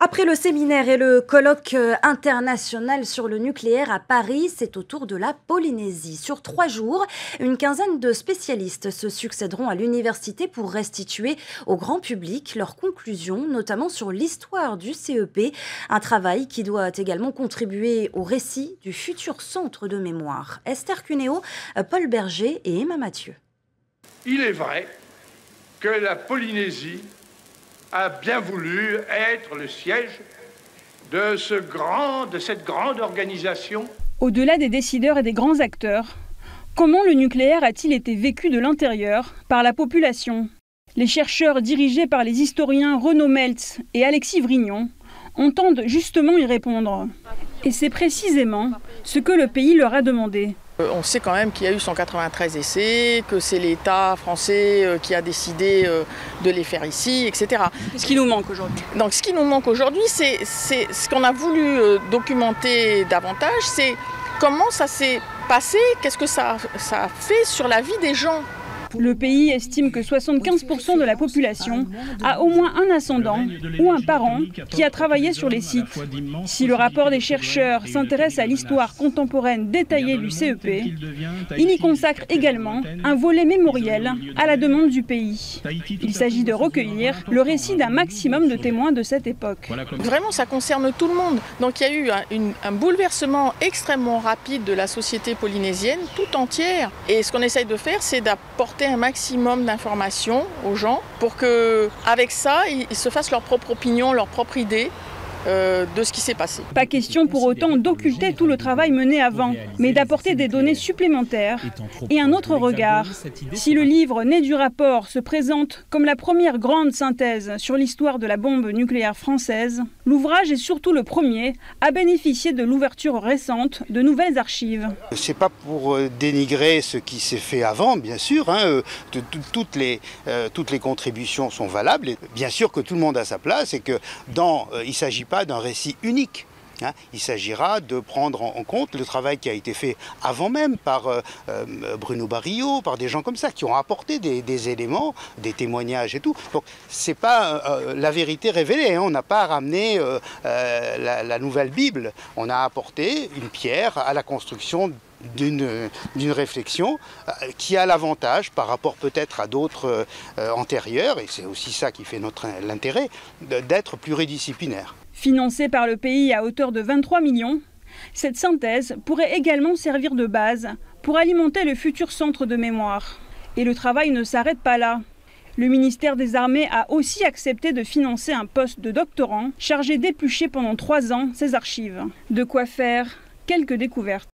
Après le séminaire et le colloque international sur le nucléaire à Paris, c'est au tour de la Polynésie. Sur 3 jours, une quinzaine de spécialistes se succéderont à l'université pour restituer au grand public leurs conclusions, notamment sur l'histoire du CEP, un travail qui doit également contribuer au récit du futur centre de mémoire. Esther Cuneo, Paul Berger et Emma Mathieu. Il est vrai que la Polynésie a bien voulu être le siège de cette grande organisation. Au-delà des décideurs et des grands acteurs, comment le nucléaire a-t-il été vécu de l'intérieur par la population? Les chercheurs dirigés par les historiens Renaud Meltz et Alexis Vrignon entendent justement y répondre. Et c'est précisément ce que le pays leur a demandé. On sait quand même qu'il y a eu 193 essais, que c'est l'État français qui a décidé de les faire ici, etc. Ce qui nous manque aujourd'hui. Donc ce qui nous manque aujourd'hui, c'est ce qu'on a voulu documenter davantage, c'est comment ça s'est passé, qu'est-ce que ça a fait sur la vie des gens. Le pays estime que 75% de la population a au moins un ascendant ou un parent qui a travaillé sur les sites. Si le rapport des chercheurs s'intéresse à l'histoire contemporaine détaillée du CEP, il y consacre également un volet mémoriel à la demande du pays. Il s'agit de recueillir le récit d'un maximum de témoins de cette époque. Vraiment, ça concerne tout le monde. Donc il y a eu un bouleversement extrêmement rapide de la société polynésienne tout entière. Et ce qu'on essaye de faire, c'est d'apporter un maximum d'informations aux gens pour qu'avec ça, ils se fassent leur propre opinion, leur propre idée de ce qui s'est passé. Pas question pour autant d'occulter tout le travail mené avant, mais d'apporter des données supplémentaires et un autre regard. Si le livre né du rapport se présente comme la première grande synthèse sur l'histoire de la bombe nucléaire française, l'ouvrage est surtout le premier à bénéficier de l'ouverture récente de nouvelles archives. C'est pas pour dénigrer ce qui s'est fait avant, bien sûr. Toutes les contributions sont valables. Et bien sûr que tout le monde a sa place et que il ne s'agit pas d'un récit unique. Il s'agira de prendre en compte le travail qui a été fait avant même par Bruno Barillot, par des gens comme ça, qui ont apporté des éléments, des témoignages et tout. Donc c'est pas la vérité révélée, on n'a pas ramené la nouvelle Bible, on a apporté une pierre à la construction d'une réflexion qui a l'avantage, par rapport peut-être à d'autres antérieures, et c'est aussi ça qui fait l'intérêt, d'être pluridisciplinaire. Financée par le pays à hauteur de 23 millions, cette synthèse pourrait également servir de base pour alimenter le futur centre de mémoire. Et le travail ne s'arrête pas là. Le ministère des Armées a aussi accepté de financer un poste de doctorant chargé d'éplucher pendant 3 ans ces archives. De quoi faire quelques découvertes.